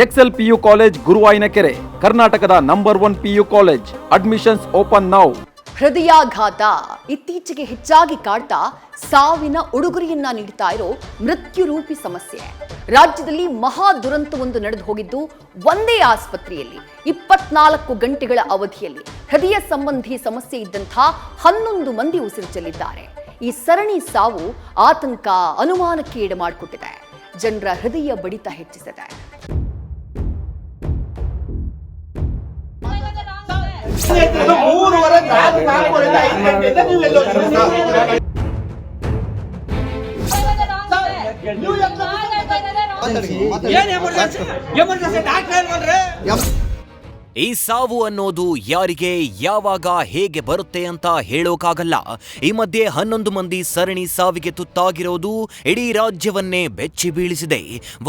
Excel PU college ಗುರುವಾಯಿನಕೆರೆ, ಕರ್ನಾಟಕದ number 1 PU college. Admissions open now. ಹೃದಯಾಘಾತ ಇತ್ತೀಚೆಗೆ ಹೆಚ್ಚಾಗಿ ಕಾಡ್ತಾ ಸಾವಿನ ಉಡುಗೊರೆಯನ್ನ ನೀಡ್ತಾ ಇರೋ ಮೃತ್ಯುರೂಪಿ ಸಮಸ್ಯೆ. ರಾಜ್ಯದಲ್ಲಿ ಮಹಾ ದುರಂತವೊಂದು ನಡೆದು ಹೋಗಿದ್ದು ಒಂದೇ ಆಸ್ಪತ್ರೆಯಲ್ಲಿ 24 ಗಂಟೆಗಳ ಅವಧಿಯಲ್ಲಿ ಹೃದಯ ಸಂಬಂಧಿ ಸಮಸ್ಯೆ ಇದ್ದಂಥ 11 ಮಂದಿ ಉಸಿರು ಚೆಲ್ಲಿದ್ದಾರೆ. ಈ ಸರಣಿ ಸಾವು ಆತಂಕ, ಅನುಮಾನಕ್ಕೆ ಈಡು ಮಾಡಿಕೊಟ್ಟಿದೆ. ಜನರ ಹೃದಯ ಬಡಿತ ಹೆಚ್ಚಿಸಿದೆ. ಈ ಸಾವು ಅನ್ನೋದು ಯಾರಿಗೆ, ಯಾವಾಗ, ಹೇಗೆ ಬರುತ್ತೆ ಅಂತ ಹೇಳೋಕಾಗಲ್ಲ. ಈ ಮಧ್ಯೆ 11 ಮಂದಿ ಸರಣಿ ಸಾವಿಗೆ ತುತ್ತಾಗಿರೋದು ಇಡೀ ರಾಜ್ಯವನ್ನೇ ಬೆಚ್ಚಿ ಬೀಳಿಸಿದೆ.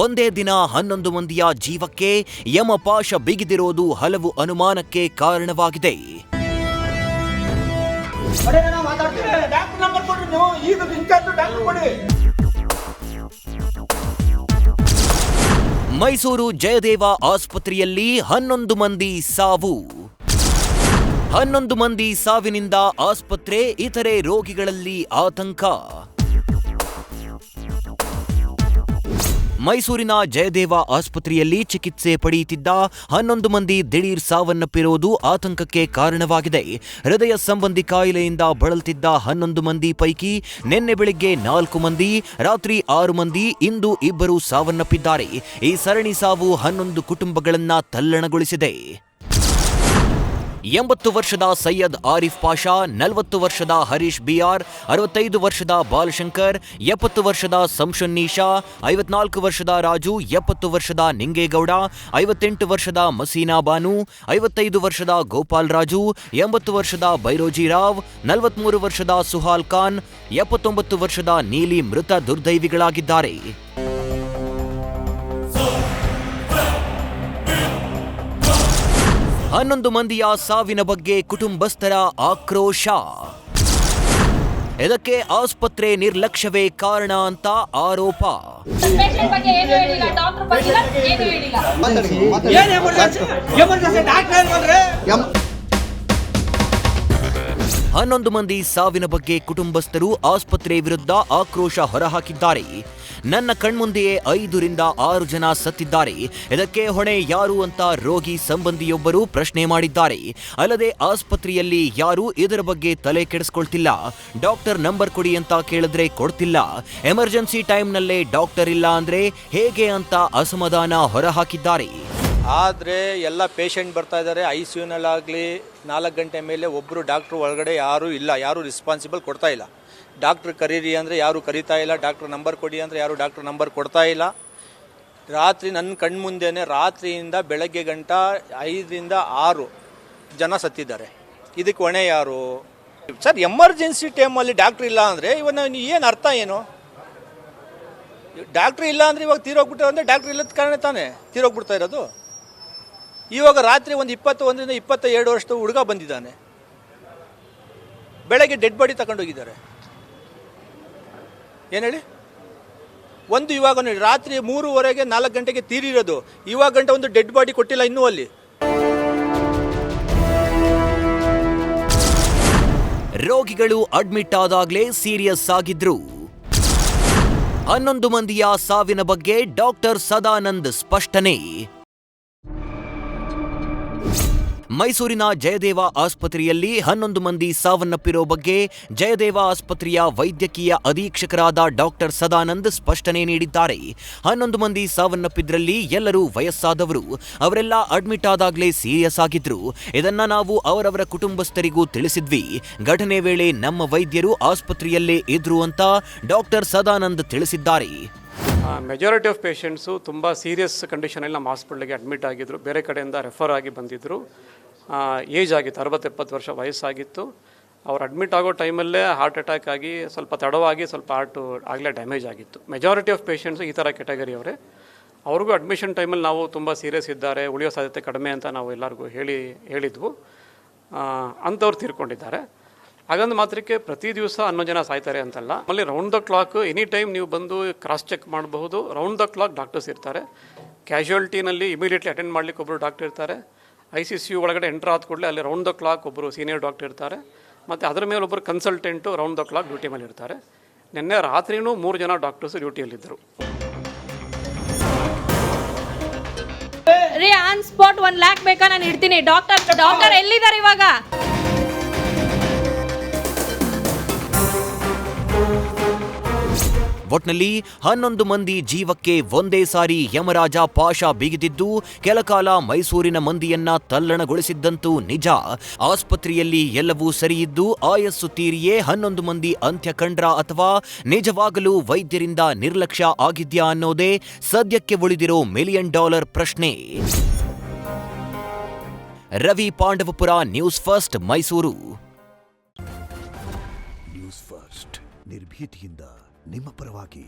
ಒಂದೇ ದಿನ 11 ಮಂದಿಯ ಜೀವಕ್ಕೆ ಯಮಪಾಶ ಬಿಗಿದಿರೋದು ಹಲವು ಅನುಮಾನಕ್ಕೆ ಕಾರಣವಾಗಿದೆ. ಮೈಸೂರು ಜಯದೇವ ಆಸ್ಪತ್ರೆಯಲ್ಲಿ 11 ಮಂದಿ ಸಾವು. 11 ಮಂದಿ ಸಾವಿನಿಂದ ಆಸ್ಪತ್ರೆ, ಇತರೆ ರೋಗಿಗಳಲ್ಲಿ ಆತಂಕ. ಮೈಸೂರಿನ ಜಯದೇವ ಆಸ್ಪತ್ರೆಯಲ್ಲಿ ಚಿಕಿತ್ಸೆ ಪಡೆಯುತ್ತಿದ್ದ 11 ಮಂದಿ ದಿಢೀರ್ ಸಾವನ್ನಪ್ಪಿರುವುದು ಆತಂಕಕ್ಕೆ ಕಾರಣವಾಗಿದೆ. ಹೃದಯ ಸಂಬಂಧಿ ಕಾಯಿಲೆಯಿಂದ ಬಳಲ್ತಿದ್ದ 11 ಮಂದಿ ಪೈಕಿ ನಿನ್ನೆ ಬೆಳಿಗ್ಗೆ 4 ಮಂದಿ, ರಾತ್ರಿ 6 ಮಂದಿ, ಇಂದು 2 ಸಾವನ್ನಪ್ಪಿದ್ದಾರೆ. ಈ ಸರಣಿ ಸಾವು 11 ಕುಟುಂಬಗಳನ್ನ ತಲ್ಲಣಗೊಳಿಸಿದೆ. 80 ವರ್ಷದ ಸೈಯದ್ ಆರಿಫ್ ಪಾಷಾ, 40 ವರ್ಷದ ಹರೀಶ್ ಬಿಆರ್, 65 ವರ್ಷದ ಬಾಲಶಂಕರ್, 70 ವರ್ಷದ ಸಂಶನ್ನೀಶಾ, 54 ವರ್ಷದ ರಾಜು, 70 ವರ್ಷದ ನಿಂಗೇಗೌಡ, 58 ವರ್ಷದ ಮಸೀನಾ ಬಾನು, 55 ವರ್ಷದ ಗೋಪಾಲ್ ರಾಜು, 80 ವರ್ಷದ ಬೈರೋಜಿರಾವ್, 43 ವರ್ಷದ ಸುಹಾಲ್ ಖಾನ್, 79 ವರ್ಷದ ನೀಲಿ ಮೃತ ದುರ್ದೈವಿಗಳಾಗಿದ್ದಾರೆ. 11 ಮಂದಿಯ ಸಾವಿನ ಬಗ್ಗೆ ಕುಟುಂಬಸ್ಥರ ಆಕ್ರೋಶ. ಇದಕ್ಕೆ ಆಸ್ಪತ್ರೆ ನಿರ್ಲಕ್ಷ್ಯವೇ ಕಾರಣ ಅಂತ ಆರೋಪ. 11 ಮಂದಿ ಸಾವಿನ ಬಗ್ಗೆ ಕುಟುಂಬಸ್ಥರು ಆಸ್ಪತ್ರೆ ವಿರುದ್ಧ ಆಕ್ರೋಶ ಹೊರಹಾಕಿದ್ದಾರೆ. ನನ್ನ ಕಣ್ಮುಂದೆಯೇ 5 ರಿಂದ 6 ಜನ ಸತ್ತಿದ್ದಾರೆ. ಇದಕ್ಕೆ ಹೊಣೆ ಯಾರು ಅಂತ ರೋಗಿ ಸಂಬಂಧಿಯೊಬ್ಬರು ಪ್ರಶ್ನೆ ಮಾಡಿದ್ದಾರೆ. ಅಲ್ಲದೆ ಆಸ್ಪತ್ರೆಯಲ್ಲಿ ಯಾರು ಇದರ ಬಗ್ಗೆ ತಲೆ ಕೆಡಿಸ್ಕೊಳ್ತಿಲ್ಲ. ಡಾಕ್ಟರ್ ನಂಬರ್ ಕೊಡಿ ಅಂತ ಕೇಳಿದ್ರೆ ಕೊಡ್ತಿಲ್ಲ. ಎಮರ್ಜೆನ್ಸಿ ಟೈಮ್ನಲ್ಲೇ ಡಾಕ್ಟರ್ ಇಲ್ಲ ಅಂದ್ರೆ ಹೇಗೆ ಅಂತ ಅಸಮಾಧಾನ ಹೊರಹಾಕಿದ್ದಾರೆ. ಆದರೆ ಎಲ್ಲ ಪೇಷಂಟ್ ಬರ್ತಾ ಇದ್ದಾರೆ. ICUನಲ್ಲಾಗಲಿ 4 ಗಂಟೆ ಮೇಲೆ ಒಬ್ಬರು ಡಾಕ್ಟ್ರು ಒಳಗಡೆ ಯಾರೂ ಇಲ್ಲ, ಯಾರೂ ರೆಸ್ಪಾನ್ಸಿಬಲ್ ಕೊಡ್ತಾ ಇಲ್ಲ. ಡಾಕ್ಟ್ರ್ ಕರೀರಿ ಅಂದರೆ ಯಾರೂ ಕರೀತಾ ಇಲ್ಲ, ಡಾಕ್ಟ್ರ್ ನಂಬರ್ ಕೊಡಿ ಅಂದರೆ ಯಾರೂ ಡಾಕ್ಟ್ರ್ ನಂಬರ್ ಕೊಡ್ತಾ ಇಲ್ಲ. ರಾತ್ರಿ ನನ್ನ ಕಣ್ಮುಂದೆನೇ ರಾತ್ರಿಯಿಂದ ಬೆಳಗ್ಗೆ ಗಂಟ 5 ರಿಂದ 6 ಜನ ಸತ್ತಿದ್ದಾರೆ. ಇದಕ್ಕೆ ಹೊಣೆ ಯಾರು ಸರ್? ಎಮರ್ಜೆನ್ಸಿ ಟೈಮಲ್ಲಿ ಡಾಕ್ಟ್ರ್ ಇಲ್ಲ ಅಂದರೆ ಇವನ್ನ ಏನು ಅರ್ಥ ಏನು? ಡಾಕ್ಟ್ರ್ ಇಲ್ಲ ಅಂದರೆ ಇವಾಗ ತೀರೋಗ್ಬಿಟ್ಟು ಅಂದರೆ ಡಾಕ್ಟ್ರ್ ಇಲ್ಲದ ಕಾರಣ ತಾನೇ ತೀರೋಗ್ಬಿಡ್ತಾ ಇರೋದು. ಇವಾಗ ರಾತ್ರಿ ಒಂದು 21 ರಿಂದ 22 ವರ್ಷದ ಹುಡುಗ ಬಂದಿದ್ದಾನೆ. ಬೆಳಗ್ಗೆ ಡೆಡ್ ಬಾಡಿ ತಗೊಂಡೋಗಿದ್ದಾರೆ. ಏನು ಹೇಳಿ? ಒಂದು ಇವಾಗ ನೋಡಿ, ರಾತ್ರಿ 3:30 4 ಗಂಟೆಗೆ ತೀರಿರೋದು, ಇವಾಗ ಗಂಟೆ ಒಂದು ಡೆಡ್ ಬಾಡಿ ಕೊಟ್ಟಿಲ್ಲ ಇನ್ನೂ ಅಲ್ಲಿ. ರೋಗಿಗಳು ಅಡ್ಮಿಟ್ ಆದಾಗಲೇ ಸೀರಿಯಸ್ ಆಗಿದ್ರು. 11 ಮಂದಿಯ ಸಾವಿನ ಬಗ್ಗೆ ಡಾಕ್ಟರ್ ಸದಾನಂದ್ ಸ್ಪಷ್ಟನೆ. ಮೈಸೂರಿನ ಜಯದೇವ ಆಸ್ಪತ್ರೆಯಲ್ಲಿ 11 ಮಂದಿ ಸಾವನ್ನಪ್ಪಿರೋ ಬಗ್ಗೆ ಜಯದೇವ ಆಸ್ಪತ್ರೆಯ ವೈದ್ಯಕೀಯ ಅಧೀಕ್ಷಕರಾದ ಡಾಕ್ಟರ್ ಸದಾನಂದ್ ಸ್ಪಷ್ಟನೆ ನೀಡಿದ್ದಾರೆ. 11 ಮಂದಿ ಸಾವನ್ನಪ್ಪಿದ್ರಲ್ಲಿ ಎಲ್ಲರೂ ವಯಸ್ಸಾದವರು. ಅವರೆಲ್ಲ ಅಡ್ಮಿಟ್ ಆದಾಗಲೇ ಸೀರಿಯಸ್ ಆಗಿದ್ರು. ಇದನ್ನ ನಾವು ಅವರವರ ಕುಟುಂಬಸ್ಥರಿಗೂ ತಿಳಿಸಿದ್ವಿ. ಘಟನೆ ವೇಳೆ ನಮ್ಮ ವೈದ್ಯರು ಆಸ್ಪತ್ರೆಯಲ್ಲೇ ಇದ್ರು ಅಂತ ಡಾಕ್ಟರ್ ಸದಾನಂದ್ ತಿಳಿಸಿದ್ದಾರೆ. ಮೆಜಾರಿಟಿ ಆಫ್ ಪೇಷಂಟ್ಸು ತುಂಬ ಸೀರಿಯಸ್ ಕಂಡೀಷನಲ್ಲಿ ನಮ್ಮ ಹಾಸ್ಪಿಟ್ಲಿಗೆ ಅಡ್ಮಿಟ್ ಆಗಿದ್ದರು. ಬೇರೆ ಕಡೆಯಿಂದ ರೆಫರ್ ಆಗಿ ಬಂದಿದ್ದರು. ಏಜ್ ಆಗಿತ್ತು, 60-70 ವರ್ಷ ವಯಸ್ಸಾಗಿತ್ತು. ಅವ್ರು ಅಡ್ಮಿಟ್ ಆಗೋ ಟೈಮಲ್ಲೇ ಹಾರ್ಟ್ ಅಟ್ಯಾಕ್ ಆಗಿ ಸ್ವಲ್ಪ ತಡವಾಗಿ ಸ್ವಲ್ಪ ಹಾರ್ಟು ಆಗಲೇ ಡ್ಯಾಮೇಜ್ ಆಗಿತ್ತು. ಮೆಜಾರಿಟಿ ಆಫ್ ಪೇಷಂಟ್ಸು ಈ ಥರ ಕೆಟಗರಿ ಅವರೇ. ಅವ್ರಿಗೂ ಅಡ್ಮಿಷನ್ ಟೈಮಲ್ಲಿ ನಾವು ತುಂಬ ಸೀರಿಯಸ್ ಇದ್ದಾರೆ, ಉಳಿಯೋ ಸಾಧ್ಯತೆ ಕಡಿಮೆ ಅಂತ ನಾವು ಎಲ್ಲರಿಗೂ ಹೇಳಿದ್ವು. ಅಂಥವ್ರು ತೀರ್ಕೊಂಡಿದ್ದಾರೆ. ಹಾಗಂದು ಮಾತ್ರಕ್ಕೆ ಪ್ರತಿ ದಿವಸ 11 ಜನ ಸಾಯ್ತಾರೆ ಅಂತಲ್ಲ. ಆಮೇಲೆ round the clock any time ನೀವು ಬಂದು ಕ್ರಾಸ್ ಚೆಕ್ ಮಾಡಬಹುದು. ರೌಂಡ್ ದ ಕ್ಲಾಕ್ ಡಾಕ್ಟರ್ಸ್ ಇರ್ತಾರೆ. ಕ್ಯಾಶುಯಾಲಿಟಿನಲ್ಲಿ ಇಮಿಡಿಯೇಟ್ಲಿ ಅಟೆಂಡ್ ಮಾಡಲಿಕ್ಕೆ ಒಬ್ಬರು ಡಾಕ್ಟರ್ ಇರ್ತಾರೆ. ICCU ಒಳಗಡೆ ಎಂಟ್ರ್ ಆದ ಕೂಡಲೇ ಅಲ್ಲಿ ರೌಂಡ್ ದ ಕ್ಲಾಕ್ ಒಬ್ಬರು ಸೀನಿಯರ್ ಡಾಕ್ಟರ್ ಇರ್ತಾರೆ. ಮತ್ತು ಅದರ ಮೇಲೆ ಒಬ್ಬರು consultant round the clock duty ಮೇಲೆ ಇರ್ತಾರೆ. ನಿನ್ನೆ ರಾತ್ರಿನೂ 3 ಜನ ಡಾಕ್ಟರ್ಸು ಡ್ಯೂಟಿಯಲ್ಲಿದ್ದರು. ರೀ ಆನ್ ಸ್ಪಾಟ್ 1 ಲ್ಯಾಕ್ ಬೇಕಾ ನಾನು ಇಡ್ತೀನಿ. ಡಾಕ್ಟರ್ ಎಲ್ಲಿದ್ದಾರೆ ಇವಾಗ? ಒಟ್ನಲ್ಲಿ 11 ಮಂದಿ ಜೀವಕ್ಕೆ ಒಂದೇ ಸಾರಿ ಯಮರಾಜ ಪಾಶ ಬಿಗಿದಿದ್ದು ಕೆಲಕಾಲ ಮೈಸೂರಿನ ಮಂದಿಯನ್ನ ತಲ್ಲಣಗೊಳಿಸಿದ್ದಂತೂ ನಿಜ. ಆಸ್ಪತ್ರೆಯಲ್ಲಿ ಎಲ್ಲವೂ ಸರಿಯಿದ್ದು ಆಯಸ್ಸು ತೀರಿಯೇ 11 ಮಂದಿ ಅಂತ್ಯ ಕಂಡ್ರ ಅಥವಾ ನಿಜವಾಗಲೂ ವೈದ್ಯರಿಂದ ನಿರ್ಲಕ್ಷ್ಯ ಆಗಿದ್ಯಾ ಅನ್ನೋದೇ ಸದ್ಯಕ್ಕೆ ಉಳಿದಿರೋ $1 ಮಿಲಿಯನ್ ಪ್ರಶ್ನೆ. Ravi Pandavapura, news first, Mysuru. News first ನಿರ್ಭೀತಿಯಿಂದ ನಿಮ್ಮ ಪರವಾಗಿ.